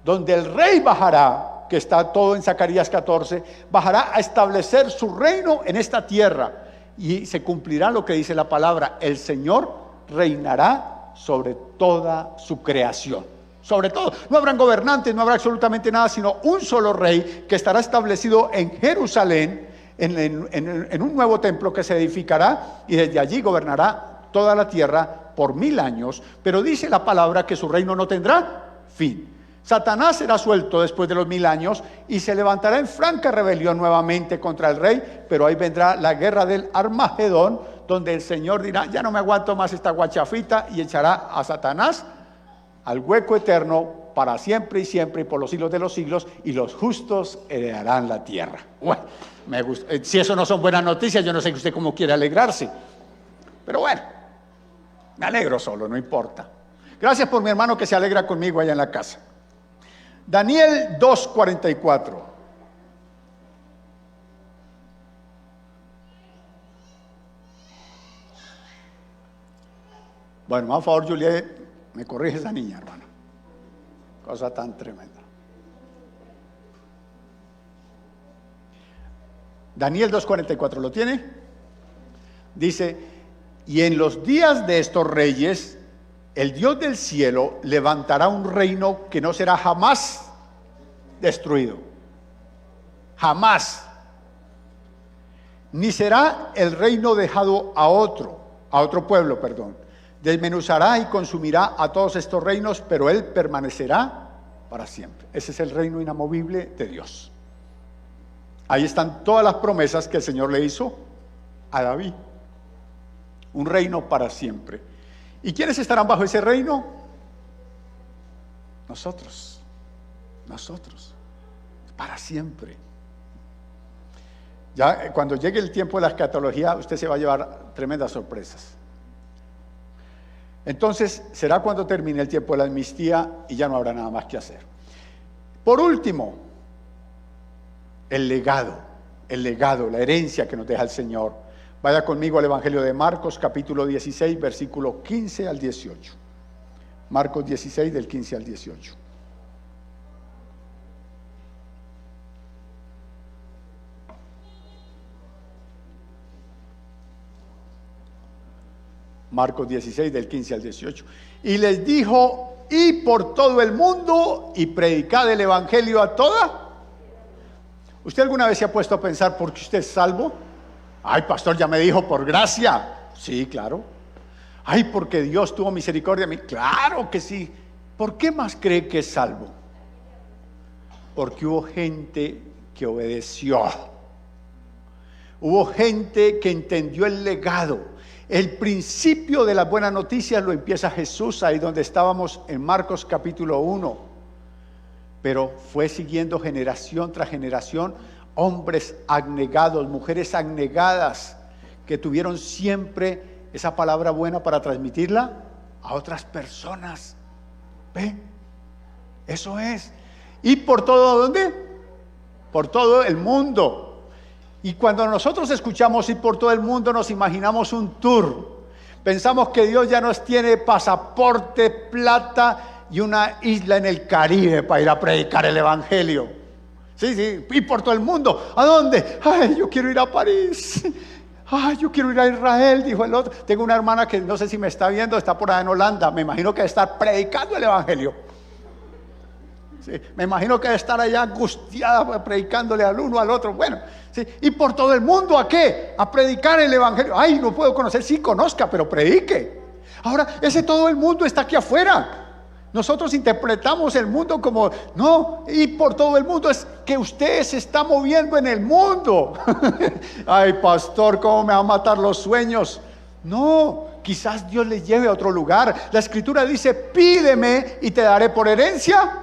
donde el rey bajará, que está todo en Zacarías 14, bajará a establecer su reino en esta tierra, y se cumplirá lo que dice la palabra: el Señor reinará sobre toda su creación. Sobre todo, no habrán gobernantes, no habrá absolutamente nada, sino un solo rey que estará establecido en Jerusalén, en un nuevo templo que se edificará, y desde allí gobernará toda la tierra por 1000 años. Pero dice la palabra que su reino no tendrá fin. Satanás será suelto después de los 1000 años y se levantará en franca rebelión nuevamente contra el rey, pero ahí vendrá la guerra del Armagedón, donde el Señor dirá: ya no me aguanto más esta guachafita, y echará a Satanás al hueco eterno para siempre y por los siglos de los siglos, y los justos heredarán la tierra. Bueno, me gusta. Si eso no son buenas noticias, yo no sé usted cómo quiere alegrarse, pero bueno, me alegro solo, no importa. Gracias por mi hermano que se alegra conmigo allá en la casa. Daniel 2:44. Bueno, por favor, Juliet, me corrige esa niña, hermano. Cosa tan tremenda. Daniel 2:44, ¿lo tiene? Dice: y en los días de estos reyes, el Dios del cielo levantará un reino que no será jamás destruido. Jamás. Ni será el reino dejado a otro pueblo, Desmenuzará y consumirá a todos estos reinos, pero Él permanecerá para siempre. Ese es el reino inamovible de Dios. Ahí están todas las promesas que el Señor le hizo a David. Un reino para siempre. ¿Y quiénes estarán bajo ese reino? Nosotros. Nosotros. Para siempre. Ya cuando llegue el tiempo de la escatología, usted se va a llevar tremendas sorpresas. Entonces, será cuando termine el tiempo de la amnistía y ya no habrá nada más que hacer. Por último, el legado, la herencia que nos deja el Señor. Vaya conmigo al Evangelio de Marcos, capítulo 16, versículo 15 al 18. Marcos 16, del 15 al 18. Marcos 16, del 15 al 18. Y les dijo: id por todo el mundo y predicad el evangelio a toda. ¿Usted alguna vez se ha puesto a pensar por qué usted es salvo? Ay, pastor, ya me dijo, por gracia. Sí, claro. Ay, porque Dios tuvo misericordia de mí. Claro que sí. ¿Por qué más cree que es salvo? Porque hubo gente que obedeció. Hubo gente que entendió el legado. El principio de las buenas noticias lo empieza Jesús ahí donde estábamos en Marcos capítulo 1. Pero fue siguiendo generación tras generación hombres abnegados, mujeres abnegadas, que tuvieron siempre esa palabra buena para transmitirla a otras personas. ¿Ve? Eso es. ¿Y por todo dónde? Por todo el mundo. Y cuando nosotros escuchamos ir por todo el mundo, nos imaginamos un tour. Pensamos que Dios ya nos tiene pasaporte, plata y una isla en el Caribe para ir a predicar el evangelio. Sí, sí, y por todo el mundo. ¿A dónde? Ay, yo quiero ir a París. Ay, yo quiero ir a Israel, dijo el otro. Tengo una hermana que no sé si me está viendo, está por allá en Holanda. Me imagino que debe estar predicando el evangelio. Sí, me imagino que debe estar allá angustiada predicándole al uno al otro. Bueno, sí, y por todo el mundo, ¿a qué? A predicar el evangelio. Ay, no puedo conocer. Sí, conozca, pero predique. Ahora, ese todo el mundo está aquí afuera. Nosotros interpretamos el mundo como, no, y por todo el mundo es que usted se está moviendo en el mundo. Ay, pastor, ¿cómo me va a matar los sueños? No, quizás Dios le lleve a otro lugar. La Escritura dice: pídeme y te daré por herencia.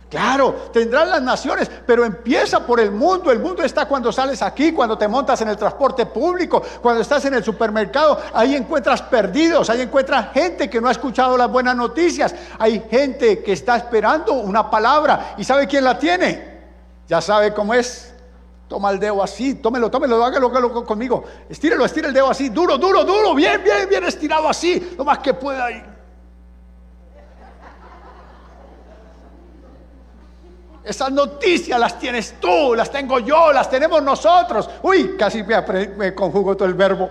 Claro, tendrán las naciones, pero empieza por el mundo. El mundo está cuando sales aquí, cuando te montas en el transporte público, cuando estás en el supermercado. Ahí encuentras perdidos, ahí encuentras gente que no ha escuchado las buenas noticias. Hay gente que está esperando una palabra. ¿Y sabe quién la tiene? Ya sabe cómo es. Toma el dedo así, tómelo, hágalo conmigo. Estire el dedo así, duro, bien estirado así, lo más que pueda ahí. Esas noticias las tienes tú, las tengo yo, las tenemos nosotros. Uy, casi me conjugo todo el verbo.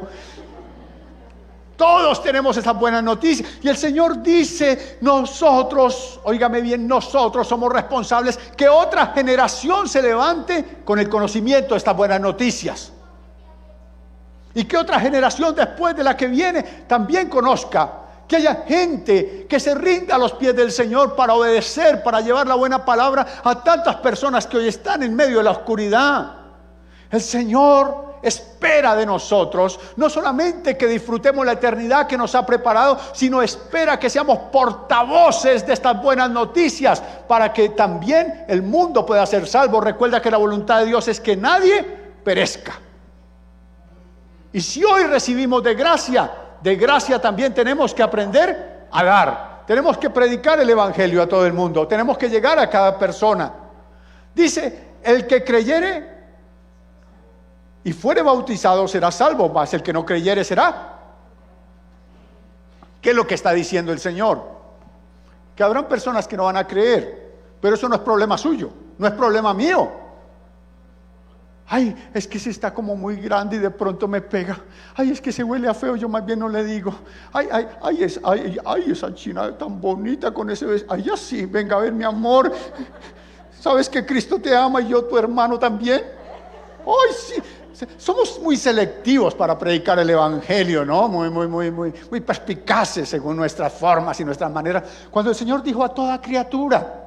Todos tenemos esas buenas noticias. Y el Señor dice: nosotros, óigame bien, nosotros somos responsables que otra generación se levante con el conocimiento de estas buenas noticias. Y que otra generación después de la que viene también conozca. Que haya gente que se rinda a los pies del Señor para obedecer, para llevar la buena palabra a tantas personas que hoy están en medio de la oscuridad. El Señor espera de nosotros no solamente que disfrutemos la eternidad que nos ha preparado, sino espera que seamos portavoces de estas buenas noticias para que también el mundo pueda ser salvo. Recuerda que la voluntad de Dios es que nadie perezca. Y si hoy recibimos de gracia también tenemos que aprender a dar. Tenemos que predicar el evangelio a todo el mundo. Tenemos que llegar a cada persona. Dice: el que creyere y fuere bautizado será salvo, mas el que no creyere será. ¿Qué es lo que está diciendo el Señor? Que habrán personas que no van a creer, pero eso no es problema suyo, no es problema mío. Ay, es que se está como muy grande y de pronto me pega. Ay, es que se huele a feo, yo más bien no le digo. Ay, esa china tan bonita con ese beso. Ay, así, venga a ver, mi amor. ¿Sabes que Cristo te ama y yo tu hermano también? Ay, sí, Somos muy selectivos para predicar el Evangelio, ¿no? Muy perspicaces según nuestras formas y nuestras maneras. Cuando el Señor dijo a toda criatura,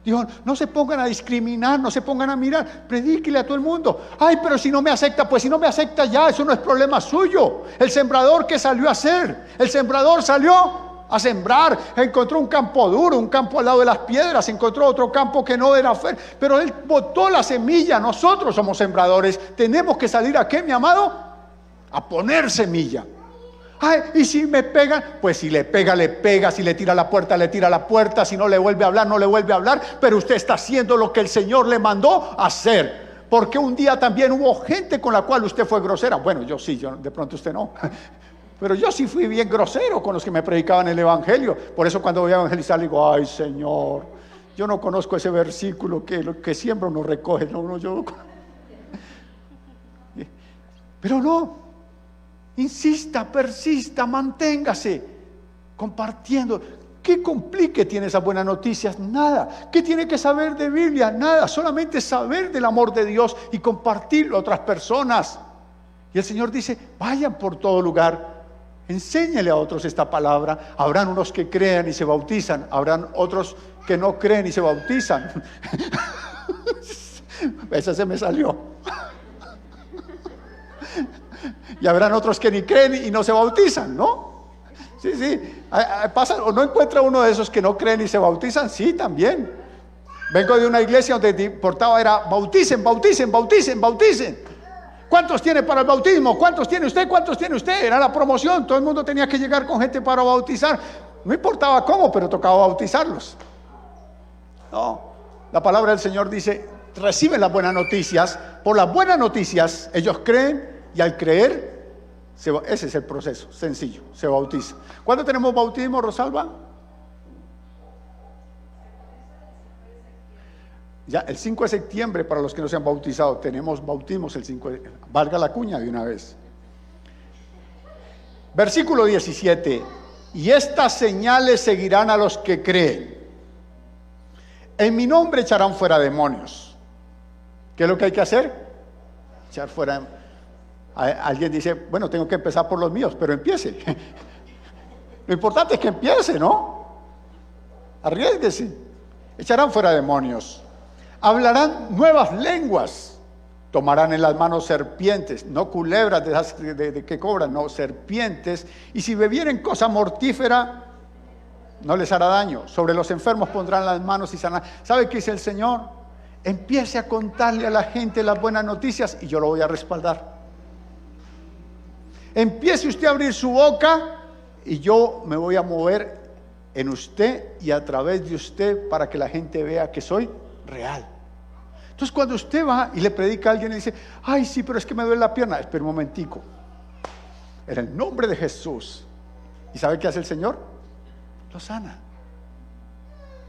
dijo, no se pongan a discriminar, no se pongan a mirar, predíquele a todo el mundo. Ay, pero si no me acepta, pues si no me acepta ya, eso no es problema suyo. El sembrador, ¿qué salió a hacer? El sembrador salió a sembrar, encontró un campo duro, un campo al lado de las piedras, encontró otro campo que no era fértil, pero él botó la semilla. Nosotros somos sembradores, tenemos que salir ¿a qué, mi amado? A poner semilla. Ay, y si me pegan, pues si le pega, le pega, si le tira la puerta, si no le vuelve a hablar, no le vuelve a hablar, pero usted está haciendo lo que el Señor le mandó hacer. Porque un día también hubo gente con la cual usted fue grosera. Bueno, yo sí, de pronto usted no. Pero yo sí fui bien grosero con los que me predicaban el Evangelio. Por eso cuando voy a evangelizar digo, ay Señor, yo no conozco ese versículo que lo que siembra uno recoge. Pero no. Insista, persista, manténgase compartiendo. ¿Qué complique tiene esas buenas noticias? Nada. ¿Qué tiene que saber de Biblia? Nada. Solamente saber del amor de Dios y compartirlo a otras personas. Y el Señor dice, vayan por todo lugar, enséñele a otros esta palabra. Habrán unos que crean y se bautizan, habrán otros que no creen y se bautizan. Esa se me salió. Y habrán otros que ni creen y no se bautizan, ¿no? Sí. Pasa, o no encuentra uno de esos que no creen y se bautizan. Sí, también. Vengo de una iglesia donde importaba era bauticen. ¿Cuántos tiene para el bautismo? ¿Cuántos tiene usted? ¿Cuántos tiene usted? Era la promoción. Todo el mundo tenía que llegar con gente para bautizar. No importaba cómo, pero tocaba bautizarlos. No. La palabra del Señor dice, reciben las buenas noticias. Por las buenas noticias, ellos creen. Y al creer, ese es el proceso, sencillo, se bautiza. ¿Cuándo tenemos bautismo, Rosalba? Ya, el 5 de septiembre, para los que no se han bautizado, tenemos bautismos el 5 de septiembre. Valga la cuña de una vez. Versículo 17. Y estas señales seguirán a los que creen. En mi nombre echarán fuera demonios. ¿Qué es lo que hay que hacer? Echar fuera demonios. Alguien dice, bueno, tengo que empezar por los míos, pero empiece. Lo importante es que empiece, ¿no? Arriésguese. Echarán fuera demonios. Hablarán nuevas lenguas. Tomarán en las manos serpientes, no culebras de esas de que cobran, no, serpientes. Y si bebieren cosa mortífera, no les hará daño. Sobre los enfermos pondrán las manos y sanarán. ¿Sabe qué dice el Señor? Empiece a contarle a la gente las buenas noticias y yo lo voy a respaldar. Empiece usted a abrir su boca y yo me voy a mover en usted y a través de usted para que la gente vea que soy real. Entonces cuando usted va y le predica a alguien y dice, ay sí, pero es que me duele la pierna, espera un momentico, en el nombre de Jesús. ¿Y sabe qué hace el Señor? Lo sana.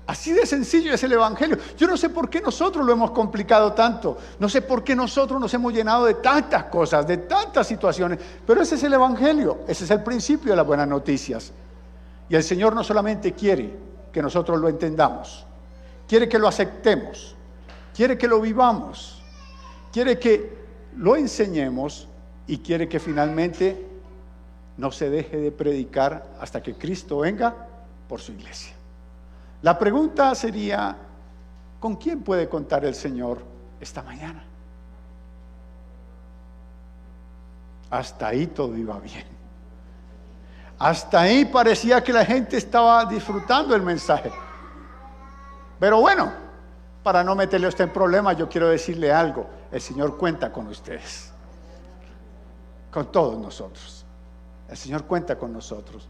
Así de sencillo es el Evangelio. Yo no sé por qué nosotros lo hemos complicado tanto. No sé por qué nosotros nos hemos llenado de tantas cosas, de tantas situaciones. Pero ese es el Evangelio. Ese es el principio de las buenas noticias. Y el Señor no solamente quiere que nosotros lo entendamos. Quiere que lo aceptemos. Quiere que lo vivamos. Quiere que lo enseñemos. Y quiere que finalmente no se deje de predicar hasta que Cristo venga por su iglesia. La pregunta sería, ¿con quién puede contar el Señor esta mañana? Hasta ahí todo iba bien. Hasta ahí parecía que la gente estaba disfrutando el mensaje. Pero bueno, para no meterle a usted en problemas, yo quiero decirle algo. El Señor cuenta con ustedes, con todos nosotros. El Señor cuenta con nosotros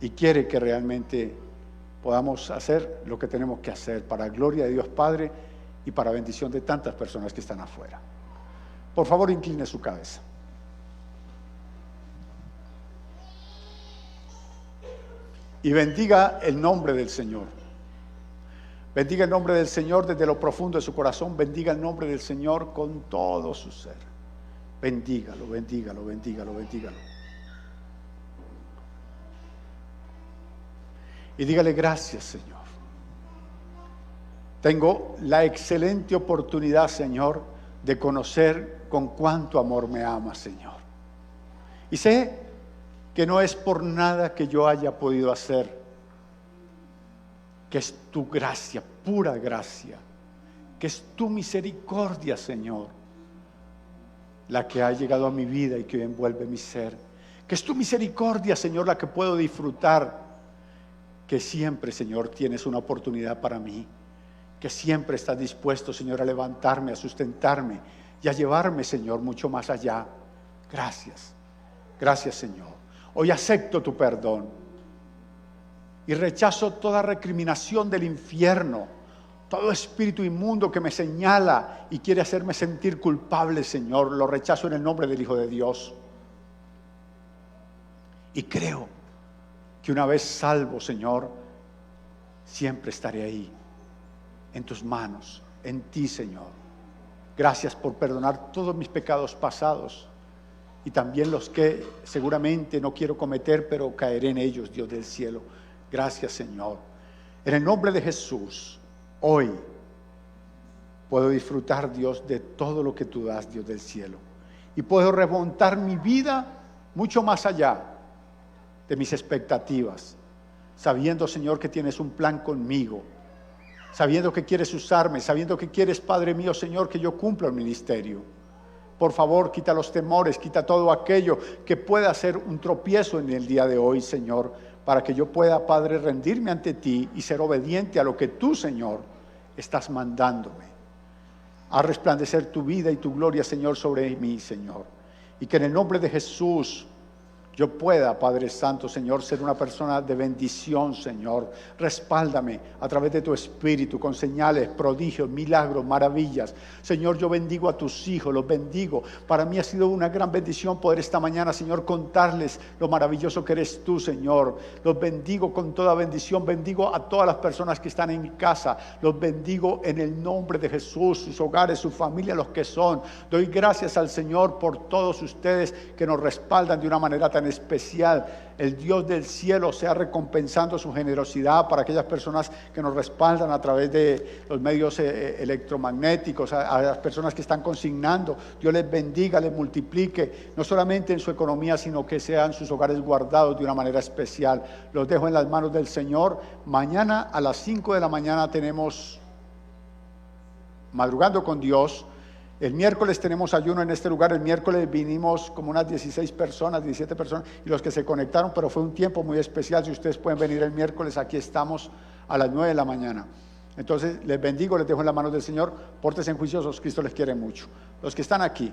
y quiere que realmente podamos hacer lo que tenemos que hacer para gloria de Dios Padre y para bendición de tantas personas que están afuera. Por favor, incline su cabeza. Y bendiga el nombre del Señor. Bendiga el nombre del Señor desde lo profundo de su corazón. Bendiga el nombre del Señor con todo su ser. Bendígalo, bendígalo, bendígalo, bendígalo. Y dígale gracias, Señor. Tengo la excelente oportunidad, Señor, de conocer con cuánto amor me amas, Señor. Y sé que no es por nada que yo haya podido hacer, que es tu gracia, pura gracia, que es tu misericordia, Señor, la que ha llegado a mi vida y que hoy envuelve mi ser. Que es tu misericordia, Señor, la que puedo disfrutar. Que siempre, Señor, tienes una oportunidad para mí. Que siempre estás dispuesto, Señor, a levantarme, a sustentarme y a llevarme, Señor, mucho más allá. Gracias. Gracias, Señor. Hoy acepto tu perdón y rechazo toda recriminación del infierno, todo espíritu inmundo que me señala y quiere hacerme sentir culpable, Señor. Lo rechazo en el nombre del Hijo de Dios. Y creo que una vez salvo, Señor, siempre estaré ahí, en tus manos, en ti, Señor. Gracias por perdonar todos mis pecados pasados y también los que seguramente no quiero cometer, pero caeré en ellos, Dios del cielo. Gracias, Señor. En el nombre de Jesús, hoy puedo disfrutar, Dios, de todo lo que tú das, Dios del cielo. Y puedo remontar mi vida mucho más allá de mis expectativas, sabiendo, Señor, que tienes un plan conmigo, sabiendo que quieres usarme, sabiendo que quieres, Padre mío, Señor, que yo cumpla el ministerio. Por favor, quita los temores, quita todo aquello que pueda ser un tropiezo en el día de hoy, Señor, para que yo pueda, Padre, rendirme ante ti y ser obediente a lo que tú, Señor, estás mandándome. Haz resplandecer tu vida y tu gloria, Señor, sobre mí, Señor. Y que en el nombre de Jesús yo pueda, Padre Santo, Señor, ser una persona de bendición, Señor. Respáldame a través de tu Espíritu con señales, prodigios, milagros, maravillas. Señor, yo bendigo a tus hijos, los bendigo. Para mí ha sido una gran bendición poder esta mañana, Señor, contarles lo maravilloso que eres tú, Señor. Los bendigo con toda bendición. Bendigo a todas las personas que están en mi casa. Los bendigo en el nombre de Jesús, sus hogares, su familia, los que son. Doy gracias al Señor por todos ustedes que nos respaldan de una manera tan especial. El Dios del cielo sea recompensando su generosidad para aquellas personas que nos respaldan a través de los medios electromagnéticos, a las personas que están consignando. Dios les bendiga, les multiplique, no solamente en su economía, sino que sean sus hogares guardados de una manera especial. Los dejo en las manos del Señor. Mañana a las 5 de la mañana tenemos Madrugando con Dios. El miércoles tenemos ayuno en este lugar. El miércoles vinimos como unas 16 personas, 17 personas, y los que se conectaron, pero fue un tiempo muy especial. Si ustedes pueden venir el miércoles, aquí estamos a las 9 de la mañana. Entonces, les bendigo, les dejo en las manos del Señor. Pórtense juiciosos, Cristo les quiere mucho. Los que están aquí,